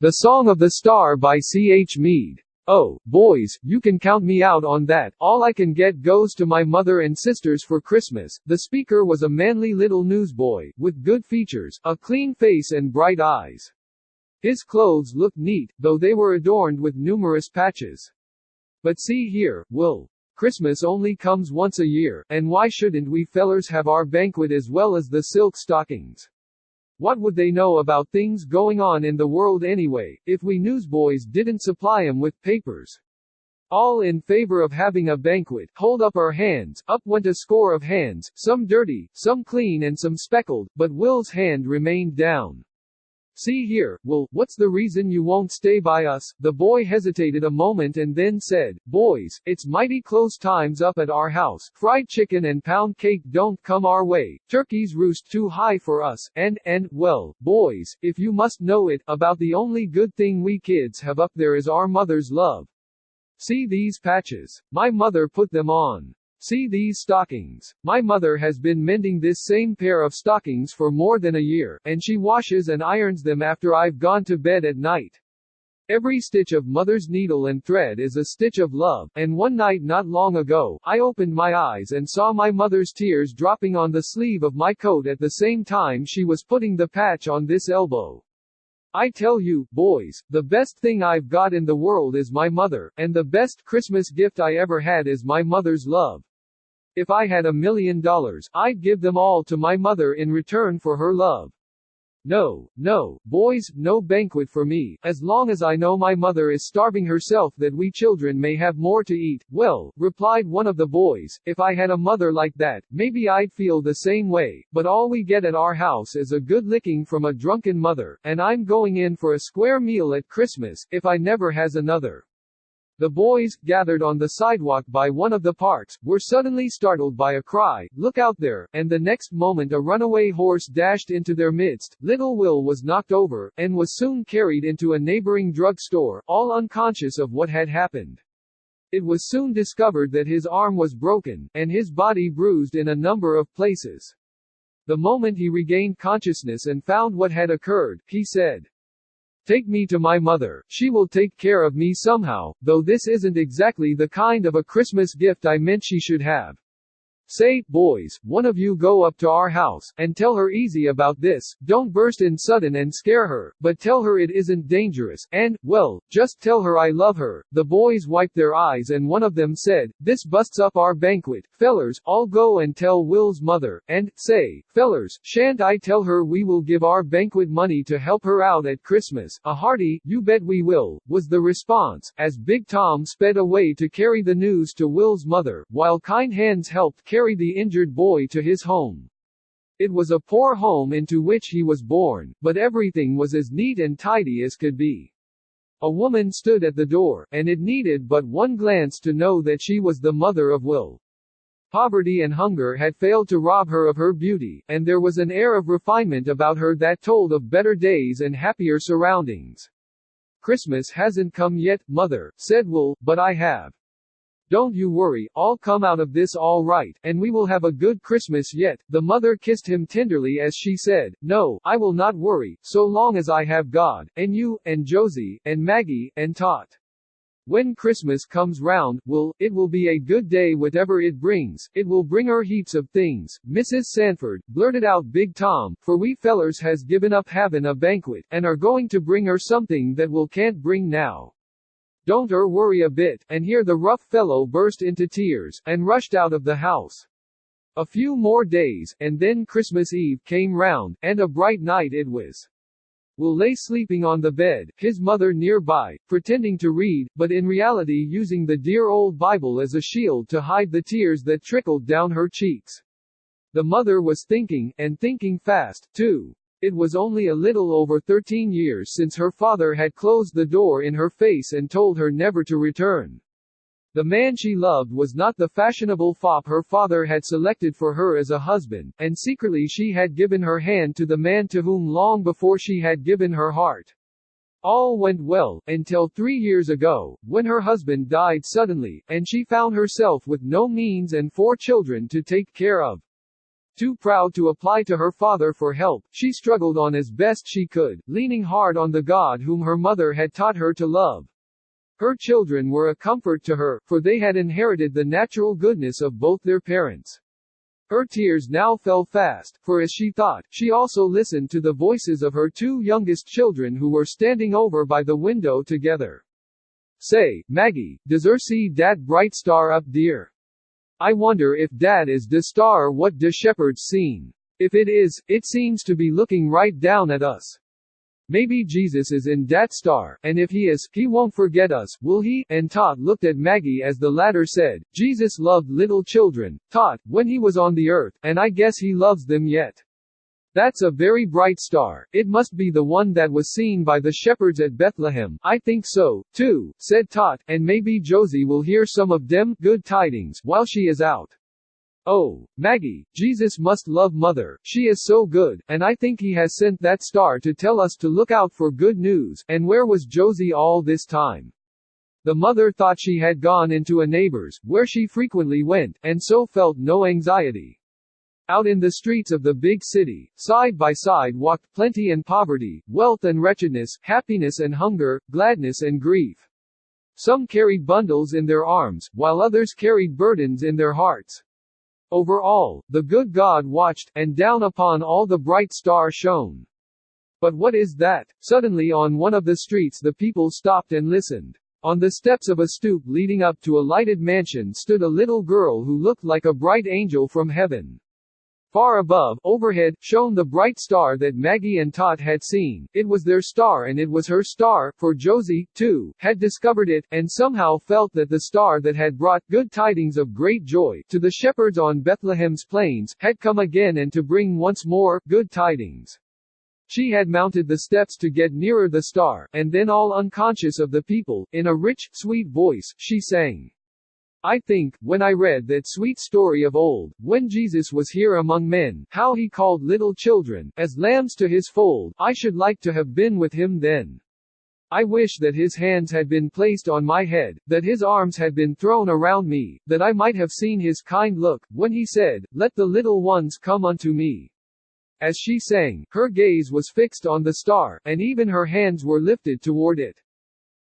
The Song of the Star by C.H. Mead. Oh, boys, you can count me out on that. All I can get goes to my mother and sisters for Christmas. The speaker was a manly little newsboy, with good features, a clean face and bright eyes. His clothes looked neat, though they were adorned with numerous patches. But see here, Will. Christmas only comes once a year, and why shouldn't we fellers have our banquet as well as the silk stockings? What would they know about things going on in the world anyway, if we newsboys didn't supply 'em with papers? All in favor of having a banquet, hold up our hands. Up went a score of hands, some dirty, some clean and some speckled, but Will's hand remained down. See here, Will, what's the reason you won't stay by us? The boy hesitated a moment and then said, Boys, it's mighty close times up at our house. Fried chicken and pound cake don't come our way. Turkeys roost too high for us. And, well, boys, if you must know it, about the only good thing we kids have up there is our mother's love. See these patches. My mother put them on. See these stockings. My mother has been mending this same pair of stockings for more than a year, and she washes and irons them after I've gone to bed at night. Every stitch of mother's needle and thread is a stitch of love, and one night not long ago, I opened my eyes and saw my mother's tears dropping on the sleeve of my coat at the same time she was putting the patch on this elbow. I tell you, boys, the best thing I've got in the world is my mother, and the best Christmas gift I ever had is my mother's love. If I had $1 million, I'd give them all to my mother in return for her love. No, boys, no banquet for me, as long as I know my mother is starving herself that we children may have more to eat. Well, replied one of the boys, if I had a mother like that, maybe I'd feel the same way, but all we get at our house is a good licking from a drunken mother, and I'm going in for a square meal at Christmas, if I never has another. The boys, gathered on the sidewalk by one of the parks, were suddenly startled by a cry, Look out there, and the next moment a runaway horse dashed into their midst. Little Will was knocked over, and was soon carried into a neighboring drug store, all unconscious of what had happened. It was soon discovered that his arm was broken, and his body bruised in a number of places. The moment he regained consciousness and found what had occurred, he said, Take me to my mother, she will take care of me somehow, though this isn't exactly the kind of a Christmas gift I meant she should have. Say, boys, one of you go up to our house, and tell her easy about this. Don't burst in sudden and scare her, but tell her it isn't dangerous, and, well, just tell her I love her. The boys wiped their eyes and one of them said, This busts up our banquet. Fellers, all go and tell Will's mother, and, say, fellers, shan't I tell her we will give our banquet money to help her out at Christmas? A hearty, you bet we will, was the response, as Big Tom sped away to carry the news to Will's mother, while kind hands helped carry the injured boy to his home. It was a poor home into which he was born, but everything was as neat and tidy as could be. A woman stood at the door, and it needed but one glance to know that she was the mother of Will. Poverty and hunger had failed to rob her of her beauty, and there was an air of refinement about her that told of better days and happier surroundings. Christmas hasn't come yet, mother, said Will, but I have. Don't you worry, I'll come out of this all right, and we will have a good Christmas yet. The mother kissed him tenderly as she said, No, I will not worry, so long as I have God, and you, and Josie, and Maggie, and Tot. When Christmas comes round, it will be a good day whatever it brings. It will bring her heaps of things. Mrs. Sanford, blurted out Big Tom, for we fellers has given up havin' a banquet, and are going to bring her something that Will can't bring now. Don't worry a bit, and here the rough fellow burst into tears, and rushed out of the house. A few more days, and then Christmas Eve came round, and a bright night it was. Will lay sleeping on the bed, his mother nearby, pretending to read, but in reality using the dear old Bible as a shield to hide the tears that trickled down her cheeks. The mother was thinking, and thinking fast, too. It was only a little over 13 years since her father had closed the door in her face and told her never to return. The man she loved was not the fashionable fop her father had selected for her as a husband, and secretly she had given her hand to the man to whom long before she had given her heart. All went well, until 3 years ago, when her husband died suddenly, and she found herself with no means and 4 children to take care of. Too proud to apply to her father for help, she struggled on as best she could, leaning hard on the God whom her mother had taught her to love. Her children were a comfort to her, for they had inherited the natural goodness of both their parents. Her tears now fell fast, for as she thought, she also listened to the voices of her two youngest children who were standing over by the window together. Say, Maggie, does er see dat bright star up dear? I wonder if Dad is de star what de shepherd's seen. If it is, it seems to be looking right down at us. Maybe Jesus is in dat star, and if he is, he won't forget us, will he? And Tot looked at Maggie as the latter said, Jesus loved little children, Tot, when he was on the earth, and I guess he loves them yet. That's a very bright star. It must be the one that was seen by the shepherds at Bethlehem. I think so, too, said Tot, and maybe Josie will hear some of dem good tidings while she is out. Oh, Maggie, Jesus must love Mother, she is so good, and I think he has sent that star to tell us to look out for good news. And where was Josie all this time? The mother thought she had gone into a neighbor's, where she frequently went, and so felt no anxiety. Out in the streets of the big city, side by side walked plenty and poverty, wealth and wretchedness, happiness and hunger, gladness and grief. Some carried bundles in their arms, while others carried burdens in their hearts. Over all, the good God watched, and down upon all the bright star shone. But what is that? Suddenly on one of the streets the people stopped and listened. On the steps of a stoop leading up to a lighted mansion stood a little girl who looked like a bright angel from heaven. Far above, overhead, shone the bright star that Maggie and Tot had seen. It was their star and it was her star, for Josie, too, had discovered it, and somehow felt that the star that had brought good tidings of great joy to the shepherds on Bethlehem's plains, had come again and to bring once more good tidings. She had mounted the steps to get nearer the star, and then all unconscious of the people, in a rich, sweet voice, she sang. I think, when I read that sweet story of old, when Jesus was here among men, how he called little children, as lambs to his fold, I should like to have been with him then. I wish that his hands had been placed on my head, that his arms had been thrown around me, that I might have seen his kind look, when he said, Let the little ones come unto me. As she sang, her gaze was fixed on the star, and even her hands were lifted toward it.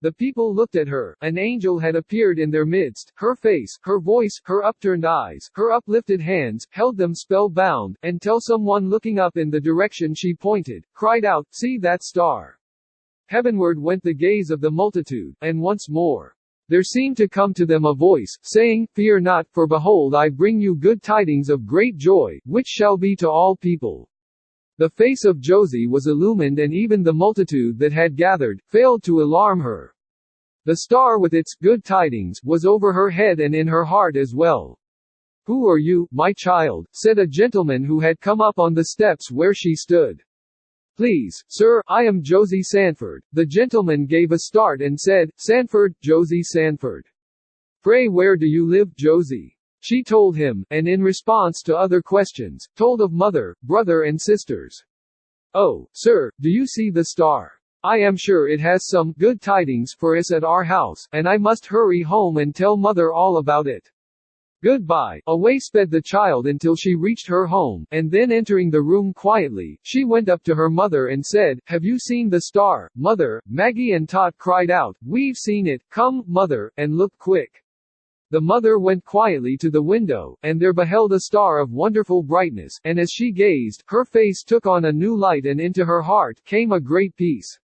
The people looked at her. An angel had appeared in their midst. Her face, her voice, her upturned eyes, her uplifted hands, held them spellbound, until someone looking up in the direction she pointed, cried out, See that star! Heavenward went the gaze of the multitude, and once more there seemed to come to them a voice, saying, Fear not, for behold I bring you good tidings of great joy, which shall be to all people. The face of Josie was illumined and even the multitude that had gathered, failed to alarm her. The star with its good tidings was over her head and in her heart as well. Who are you, my child? Said a gentleman who had come up on the steps where she stood. Please, sir, I am Josie Sanford. The gentleman gave a start and said, Sanford, Josie Sanford. Pray where do you live, Josie? She told him, and in response to other questions, told of mother, brother and sisters. Oh, sir, do you see the star? I am sure it has some good tidings for us at our house, and I must hurry home and tell mother all about it. Goodbye. Away sped the child until she reached her home, and then entering the room quietly, she went up to her mother and said, Have you seen the star, mother? Maggie and Tot cried out, We've seen it. Come, mother, and look quick. The mother went quietly to the window, and there beheld a star of wonderful brightness, and as she gazed, her face took on a new light and into her heart came a great peace.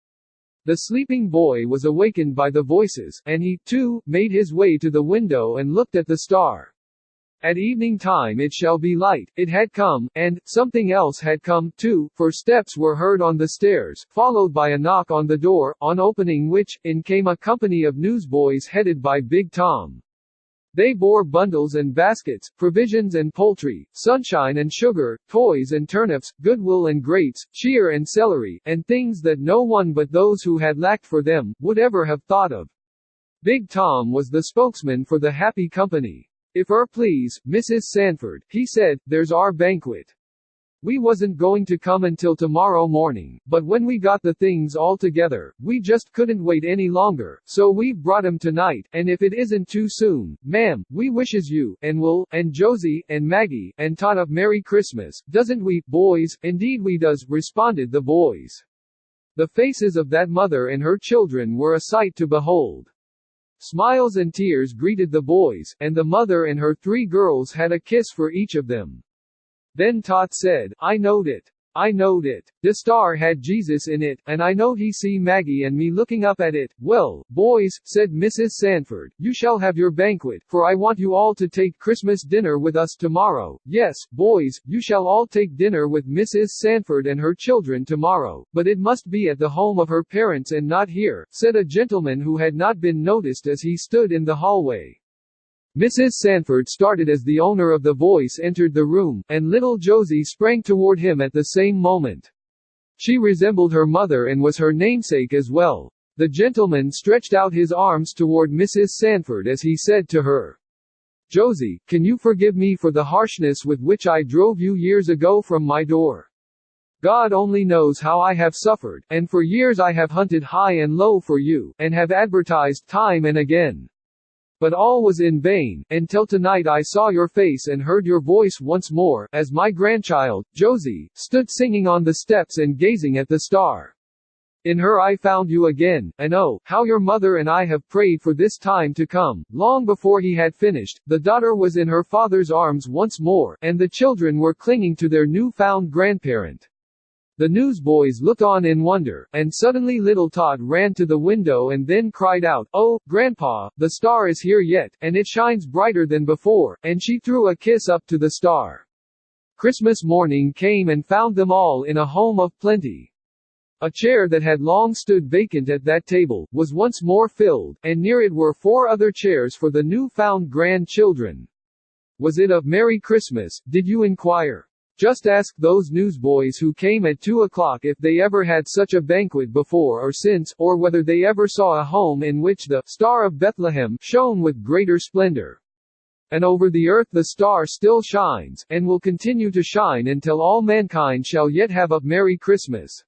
The sleeping boy was awakened by the voices, and he, too, made his way to the window and looked at the star. At evening time it shall be light. It had come, and something else had come, too, for steps were heard on the stairs, followed by a knock on the door, on opening which, in came a company of newsboys headed by Big Tom. They bore bundles and baskets, provisions and poultry, sunshine and sugar, toys and turnips, goodwill and grapes, cheer and celery, and things that no one but those who had lacked for them, would ever have thought of. Big Tom was the spokesman for the happy company. If please, Mrs. Sanford, he said, there's our banquet. We wasn't going to come until tomorrow morning, but when we got the things all together, we just couldn't wait any longer, so we've brought 'em tonight, and if it isn't too soon, ma'am, we wishes you, and Will, and Josie, and Maggie, and Todd a Merry Christmas, doesn't we, boys? Indeed we does, responded the boys. The faces of that mother and her children were a sight to behold. Smiles and tears greeted the boys, and the mother and her 3 girls had a kiss for each of them. Then Tot said, I knowed it. I knowed it. The star had Jesus in it, and I knowed he see Maggie and me looking up at it. Well, boys, said Mrs. Sanford, you shall have your banquet, for I want you all to take Christmas dinner with us tomorrow. Yes, boys, you shall all take dinner with Mrs. Sanford and her children tomorrow, but it must be at the home of her parents and not here, said a gentleman who had not been noticed as he stood in the hallway. Mrs. Sanford started as the owner of the voice entered the room, and little Josie sprang toward him at the same moment. She resembled her mother and was her namesake as well. The gentleman stretched out his arms toward Mrs. Sanford as he said to her, Josie, can you forgive me for the harshness with which I drove you years ago from my door? God only knows how I have suffered, and for years I have hunted high and low for you, and have advertised time and again. But all was in vain, until tonight I saw your face and heard your voice once more, as my grandchild, Josie, stood singing on the steps and gazing at the star. In her I found you again, and oh, how your mother and I have prayed for this time to come. Long before he had finished, the daughter was in her father's arms once more, and the children were clinging to their new-found grandparent. The newsboys looked on in wonder, and suddenly little Todd ran to the window and then cried out, Oh, Grandpa, the star is here yet, and it shines brighter than before, and she threw a kiss up to the star. Christmas morning came and found them all in a home of plenty. A chair that had long stood vacant at that table, was once more filled, and near it were 4 other chairs for the new-found grandchildren. Was it of Merry Christmas, did you inquire? Just ask those newsboys who came at 2 o'clock if they ever had such a banquet before or since, or whether they ever saw a home in which the Star of Bethlehem shone with greater splendor. And over the earth the star still shines, and will continue to shine until all mankind shall yet have a Merry Christmas.